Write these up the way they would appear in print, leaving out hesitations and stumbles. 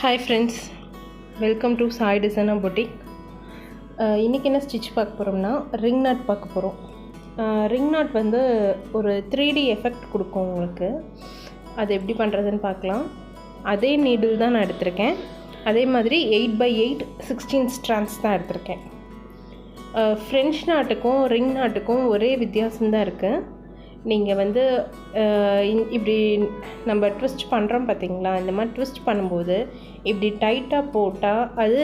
Hi friends, welcome to Sai Designer Boutique. இன்றைக்கி என்ன stitch பார்க்க போகிறோம்னா ரிங் நாட் பார்க்க போகிறோம். ரிங் நாட் வந்து ஒரு 3D எஃபெக்ட் கொடுக்கும் உங்களுக்கு. அது எப்படி பண்ணுறதுன்னு பார்க்கலாம். அதே நீடில் தான் நான் எடுத்திருக்கேன். அதே மாதிரி 8x8 16 ஸ்ட்ராண்ட்ஸ் தான் எடுத்திருக்கேன். ஃப்ரெஞ்ச் நாட்டுக்கும் ரிங் நாட்டுக்கும் ஒரே வித்தியாசம்தான் இருக்குது. நீங்கள் வந்து இப்படி நம்ம ட்விஸ்ட் பண்ணுறோம் பார்த்தீங்களா, இந்த மாதிரி ட்விஸ்ட் பண்ணும்போது இப்படி டைட்டாக போட்டால் அது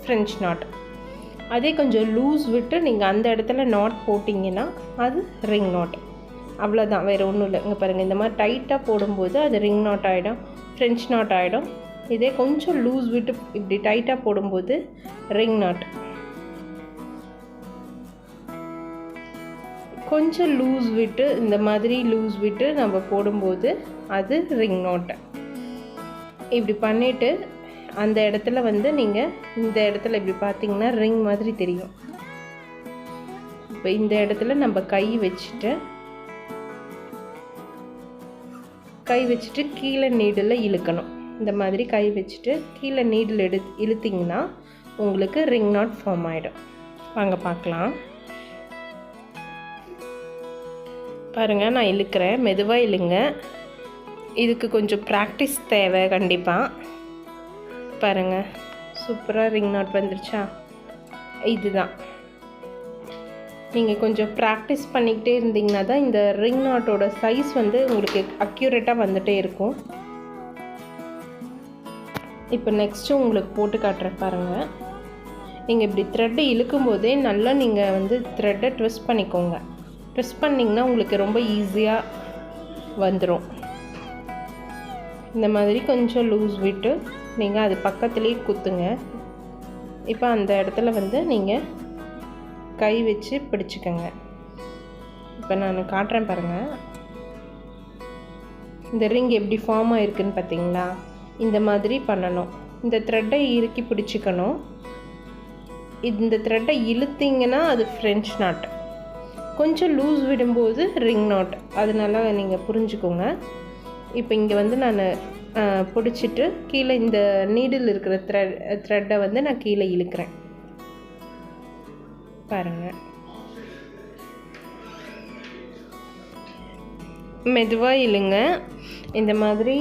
ஃப்ரெஞ்ச் நாட். அதே கொஞ்சம் லூஸ் விட்டு நீங்கள் அந்த இடத்துல நாட் போட்டிங்கன்னா அது ரிங் நாட். அவ்வளோதான், வேறு ஒன்றும் இல்லை. இங்கே பாருங்கள், இந்த மாதிரி டைட்டாக போடும்போது அது ரிங் நாட் ஆகிடும், ஃப்ரெஞ்ச் நாட் ஆகிடும். இதே கொஞ்சம் லூஸ் விட்டு இப்படி டைட்டாக போடும்போது ரிங் நாட். கொஞ்சம் லூஸ் விட்டு இந்த மாதிரி லூஸ் விட்டு நம்ம போடும்போது அது ரிங் நாட். இப்படி பண்ணிவிட்டு அந்த இடத்துல வந்து நீங்கள் இந்த இடத்துல இப்படி பார்த்தீங்கன்னா ரிங் மாதிரி தெரியும். இப்போ இந்த இடத்துல நம்ம கை வச்சுட்டு கீழே நீடில் இழுக்கணும். இந்த மாதிரி கை வச்சுட்டு கீழே நீடில் இழுத்திங்கன்னா உங்களுக்கு ரிங் நாட் ஃபார்ம் ஆகிடும். வாங்க பார்க்கலாம். பாருங்கள், நான் இழுக்கிறேன், மெதுவாக இழுங்க. இதுக்கு கொஞ்சம் ப்ராக்டிஸ் தேவை கண்டிப்பாக. பாருங்கள், சூப்பராக ரிங் நாட் வந்துருச்சா. இதுதான், நீங்கள் கொஞ்சம் ப்ராக்டிஸ் பண்ணிக்கிட்டே இருந்தீங்கன்னா தான் இந்த ரிங் நாட்டோட சைஸ் வந்து உங்களுக்கு அக்யூரேட்டாக வந்துகிட்டே இருக்கும். இப்போ நெக்ஸ்ட்டு உங்களுக்கு போட்டு காட்டுறேன் பாருங்கள். நீங்கள் இப்படி த்ரெட்டை இழுக்கும் போதே நல்லா நீங்கள் வந்து த்ரெட்டை ட்விஸ்ட் பண்ணிக்கோங்க. ட்விஸ்ட் பண்ணிங்கன்னா உங்களுக்கு ரொம்ப ஈஸியாக வந்துடும். இந்த மாதிரி கொஞ்சம் லூஸ் விட்டு நீங்கள் அது பக்கத்துலேயே குத்துங்க. இப்போ அந்த இடத்துல வந்து நீங்கள் கை வச்சு பிடிச்சிக்கோங்க. இப்போ நான் காட்டுறேன் பாருங்கள். இந்த ரிங் எப்படி ஃபார்ம் ஆகிருக்குன்னு பார்த்தீங்களா. இந்த மாதிரி பண்ணணும். இந்த த்ரெட்டை இறுக்கி பிடிச்சிக்கணும். இந்த த்ரெட்டை இழுத்திங்கன்னா அது ஃப்ரெஞ்ச் நாட். கொஞ்சம் லூஸ் விடும்போது ரிங் நாட். அதனால நீங்கள் புரிஞ்சுக்கோங்க. இப்போ இங்கே வந்து நான் பிடிச்சிட்டு கீழே இந்த நீடில் இருக்கிற த்ரெட்டை வந்து நான் கீழே இழுக்கிறேன். பாருங்கள், மெதுவாக இழுங்க. இந்த மாதிரி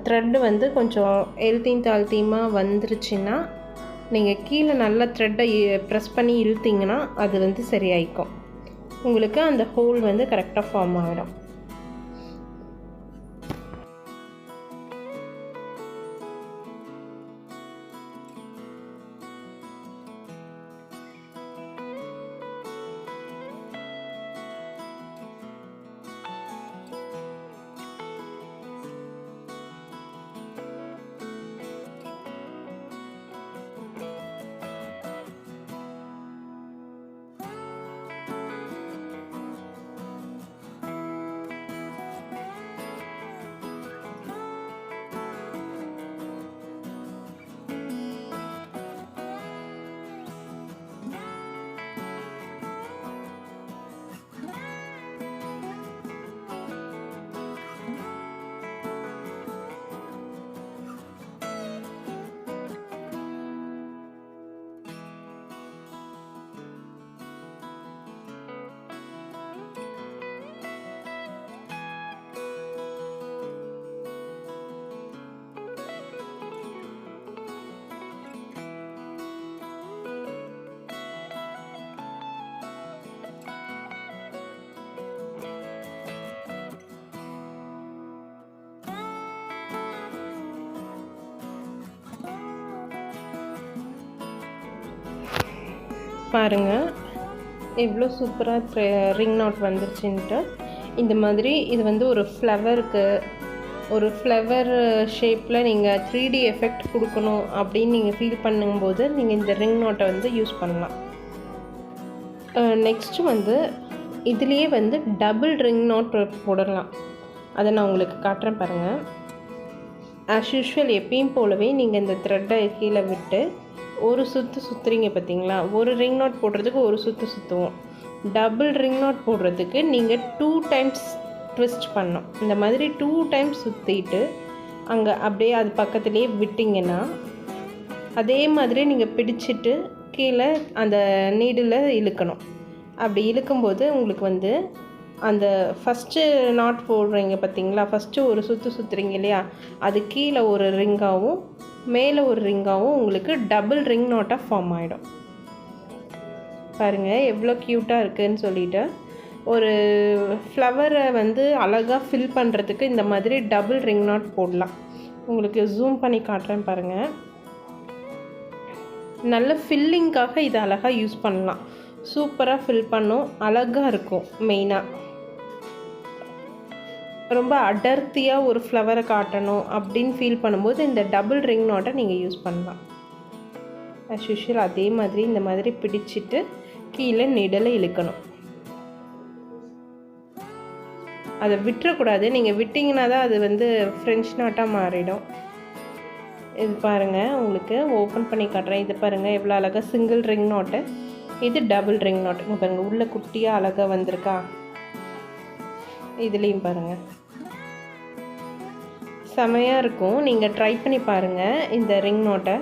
த்ரெட்டு வந்து கொஞ்சம் எழுத்தியும் தாழ்த்தியுமாக வந்துருச்சுன்னா நீங்கள் கீழே நல்லா த்ரெட்டை ப்ரெஸ் பண்ணி இழுத்திங்கன்னா அது வந்து சரியாயிக்கும். உங்களுக்கு அந்த ஹோல் வந்து கரெக்டாக ஃபார்ம் ஆகிடும். பாருங்கள், எவ்வளோ சூப்பராக ரிங் நாட் வந்துருச்சுன்ட்டு. இந்த மாதிரி இது வந்து ஒரு ஃப்ளவர் ஷேப்பில் நீங்கள் 3D எஃபெக்ட் கொடுக்கணும் அப்படின்னு நீங்கள் ஃபீல் பண்ணும்போது நீங்கள் இந்த ரிங் நாட்டை வந்து யூஸ் பண்ணலாம். நெக்ஸ்ட்டு வந்து இதுலேயே வந்து டபுள் ரிங் நாட் போடலாம். அதை நான் உங்களுக்கு காட்டுறேன் பாருங்கள். ஆஸ் யூஷுவல் எப்பயும் போலவே நீங்கள் இந்த த்ரெட்டை கீழே விட்டு ஒரு சுற்றுறீங்க பார்த்தீங்களா. ஒரு ரிங் நாட் போடுறதுக்கு ஒரு சுற்றுவோம். டபுள் ரிங் நாட் போடுறதுக்கு நீங்கள் 2 டைம்ஸ் ட்விஸ்ட் பண்ணணும். இந்த மாதிரி 2 டைம்ஸ் சுற்றிட்டு அங்கே அப்படியே அது பக்கத்துலேயே விட்டிங்கன்னா அதே மாதிரி நீங்கள் பிடிச்சிட்டு கீழே அந்த நீடில் இழுக்கணும். அப்படி இழுக்கும்போது உங்களுக்கு வந்து அந்த ஃபஸ்ட்டு நாட் போடுறீங்க பார்த்தீங்களா, ஃபஸ்ட்டு ஒரு சுற்றுறீங்க இல்லையா, அது கீழே ஒரு ரிங்காகவும் மேலே ஒரு ரிங்காகவும் உங்களுக்கு டபுள் ரிங் நாட்டாக ஃபார்ம் ஆகிடும். பாருங்கள் எவ்வளோ க்யூட்டாக இருக்குதுன்னு சொல்லிவிட்டு. ஒரு ஃப்ளவரை வந்து அழகாக ஃபில் பண்ணுறதுக்கு இந்த மாதிரி டபுள் ரிங் நாட் போடலாம். உங்களுக்கு ஜூம் பண்ணி காட்டுறேன் பாருங்கள். நல்ல ஃபில்லிங்காக இதை அழகாக யூஸ் பண்ணலாம். சூப்பராக ஃபில் பண்ணும், அழகாக இருக்கும். மெயினாக ரொம்ப அடர்த்தியாக ஒரு ஃப்ளவரை காட்டணும் அப்படின்னு ஃபீல் பண்ணும்போது இந்த டபுள் ரிங் நாட்டை நீங்கள் யூஸ் பண்ணலாம். ஆஸ் யூஷுவல் அதே மாதிரி இந்த மாதிரி பிடிச்சிட்டு கீழே நீடில் இழுக்கணும். அதை விட்டுறக்கூடாது. நீங்கள் விட்டிங்கன்னா தான் அது வந்து ஃப்ரெஞ்ச் நாட்டாக மாறிடும். இது பாருங்கள், உங்களுக்கு ஓப்பன் பண்ணி காட்டுறேன். இது பாருங்கள் எவ்வளோ அழகாக சிங்கிள் ரிங் நாட்டு, இது டபுள் ரிங் நாட். இங்கே பாருங்கள் உள்ளே குட்டியாக அழகாக வந்திருக்கா. இதுலேயும் பாருங்கள் செமையாக இருக்கும். நீங்கள் ட்ரை பண்ணி பாருங்கள் இந்த ரிங் நாட்டை.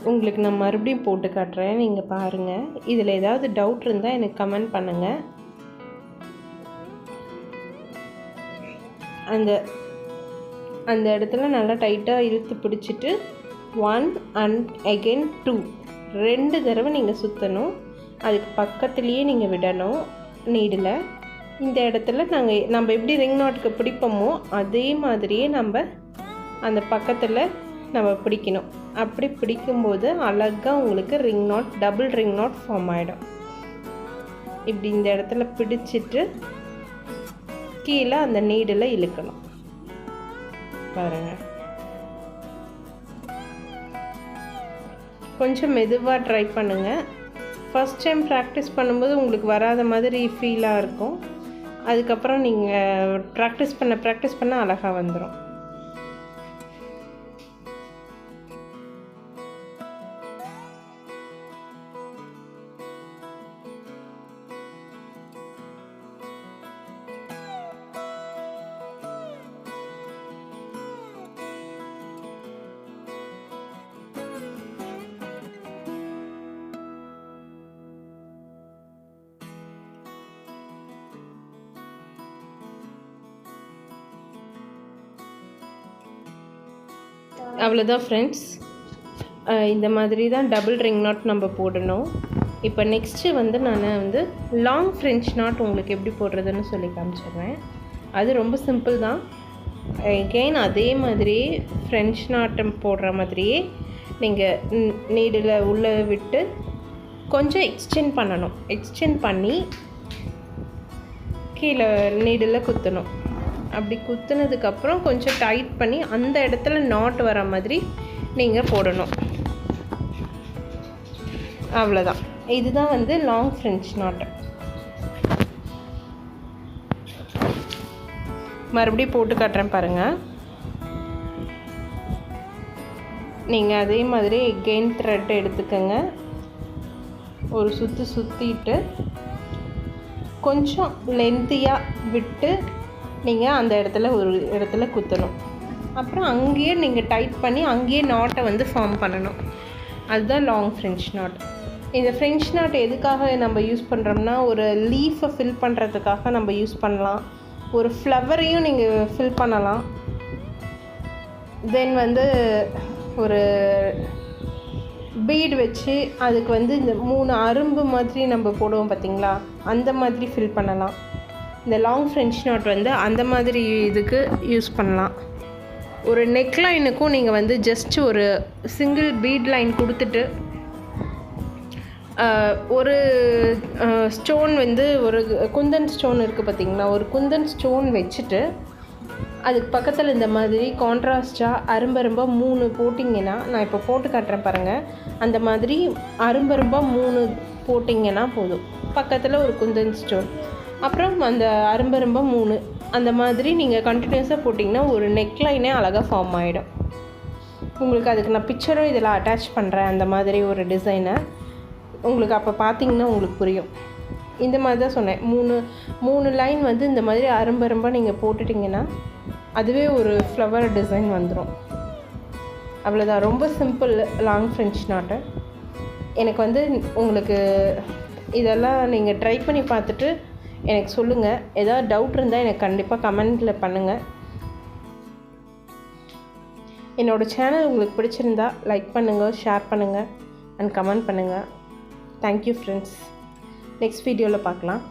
உங்களுக்கு நான் மறுபடியும் போட்டு காட்டுறேன், நீங்கள் பாருங்கள். இதில் ஏதாவது டவுட் இருந்தால் எனக்கு கமெண்ட் பண்ணுங்கள். அந்த இடத்துல நல்லா டைட்டாக இழுத்து பிடிச்சிட்டு 1 and again 2 2 தடவை நீங்கள் சுற்றணும். அதுக்கு பக்கத்துலேயே நீங்கள் விடணும் நீடில். இந்த இடத்துல நம்ம எப்படி ரிங் நாட்டுக்கு பிடிப்போமோ அதே மாதிரியே நம்ம அந்த பக்கத்தில் நம்ம பிடிக்கணும். அப்படி பிடிக்கும்போது அழகாக உங்களுக்கு ring knot double ring knot form ஆகிடும். இப்படி இந்த இடத்துல பிடிச்சிட்டு கீழே அந்த நீடில் இழுக்கணும். பாருங்கள் கொஞ்சம் மெதுவாக ட்ரை பண்ணுங்கள். ஃபஸ்ட் டைம் ப்ராக்டிஸ் பண்ணும்போது உங்களுக்கு வராத மாதிரி ஃபீலாக இருக்கும். அதுக்கப்புறம் நீங்கள் ப்ராக்டிஸ் பண்ண அழகாக வந்துடும். அவ்வளோதான் ஃப்ரெண்ட்ஸ். இந்த மாதிரி தான் டபுள் ரிங் நாட் நம்ம போடணும். இப்போ நெக்ஸ்ட்டு வந்து நான் வந்து லாங் ஃப்ரெஞ்ச் நாட் உங்களுக்கு எப்படி போடுறதுன்னு சொல்லி காமிச்சிடுறேன். அது ரொம்ப சிம்பிள் தான். எகெயின் அதே மாதிரியே ஃப்ரெஞ்ச் நாட்டை போடுற மாதிரியே நீங்கள் நீடில் உள்ளே விட்டு கொஞ்சம் எக்ஸ்டெண்ட் பண்ணணும். எக்ஸ்டெண்ட் பண்ணி கீழே நீடில் குத்தணும். அப்படி குத்துனதுக்கப்புறம் கொஞ்சம் டைட் பண்ணி அந்த இடத்துல நாட் வர மாதிரி நீங்கள் போடணும். அவ்வளோதான். இதுதான் வந்து லாங் ஃப்ரெஞ்ச் நாட்டு. மறுபடியும் போட்டு காட்டுறேன் பாருங்கள். நீங்கள் அதே மாதிரி எகெயின் த்ரெட் எடுத்துக்கோங்க. ஒரு சுற்றிட்டு கொஞ்சம் லென்த்தியாக விட்டு நீங்கள் அந்த இடத்துல குத்தணும். அப்புறம் அங்கேயே நீங்கள் டைட் பண்ணி அங்கேயே நாட்டை வந்து ஃபார்ம் பண்ணணும். அதுதான் லாங் ஃப்ரெஞ்ச் நாட். இந்த ஃப்ரெஞ்ச் நாட் எதுக்காக நம்ம யூஸ் பண்ணுறோம்னா, ஒரு லீஃபை ஃபில் பண்ணுறதுக்காக நம்ம யூஸ் பண்ணலாம். ஒரு ஃப்ளவரையும் நீங்கள் ஃபில் பண்ணலாம். தென் வந்து ஒரு பீட் வச்சு அதுக்கு வந்து இந்த 3 அரும்பு மாதிரி நம்ம போடுவோம் பார்த்திங்களா, அந்த மாதிரி ஃபில் பண்ணலாம். இந்த லாங் ஃப்ரெஞ்ச் நாட் வந்து அந்த மாதிரி இதுக்கு யூஸ் பண்ணலாம். ஒரு நெக் லைனுக்கும் நீங்கள் வந்து ஜஸ்ட் ஒரு சிங்கிள் பீட் லைன் கொடுத்துட்டு ஒரு ஸ்டோன் வந்து ஒரு குந்தன் ஸ்டோன் இருக்குது பார்த்திங்களா, ஒரு குந்தன் ஸ்டோன் வச்சுட்டு அதுக்கு பக்கத்தில் இந்த மாதிரி கான்ட்ராஸ்டாக அரும்பரும்பாக 3 போட்டிங்கன்னா, நான் இப்போ போட்டு காட்டுறேன் பாருங்கள். அந்த மாதிரி அரும்பரும்பாக 3 போட்டிங்கன்னா போதும். பக்கத்தில் ஒரு குந்தன் ஸ்டோன், அப்புறம் அந்த அரும்பரும்பாக 3, அந்த மாதிரி நீங்கள் கண்டினியூஸாக போட்டிங்கன்னா ஒரு நெக் லைனே அழகாக ஃபார்ம் ஆகிடும். உங்களுக்கு அதுக்கு நான் பிக்சரும் இதில் அட்டாச் பண்ணுறேன். அந்த மாதிரி ஒரு டிசைனை உங்களுக்கு அப்போ பார்த்திங்கன்னா உங்களுக்கு புரியும். இந்த மாதிரி தான் சொன்னேன். 3 லைன் வந்து இந்த மாதிரி அரும்பரும்பாக நீங்கள் போட்டுட்டிங்கன்னா அதுவே ஒரு ஃப்ளவர் டிசைன் வந்துடும். அவ்வளோதான். ரொம்ப சிம்பிள் லாங் ஃப்ரெஞ்ச் நாட்டு. எனக்கு வந்து உங்களுக்கு இதெல்லாம் நீங்கள் ட்ரை பண்ணி பார்த்துட்டு எனக்கு சொல்லுங்கள். ஏதாவது டவுட் இருந்தால் எனக்கு கண்டிப்பாக கமெண்ட்டில் பண்ணுங்கள். என்னோடய சேனல் உங்களுக்கு பிடிச்சிருந்தா லைக் பண்ணுங்கள், ஷேர் பண்ணுங்கள் அண்ட் கமெண்ட் பண்ணுங்கள். Thank you friends. நெக்ஸ்ட் வீடியோவில் பார்க்கலாம்.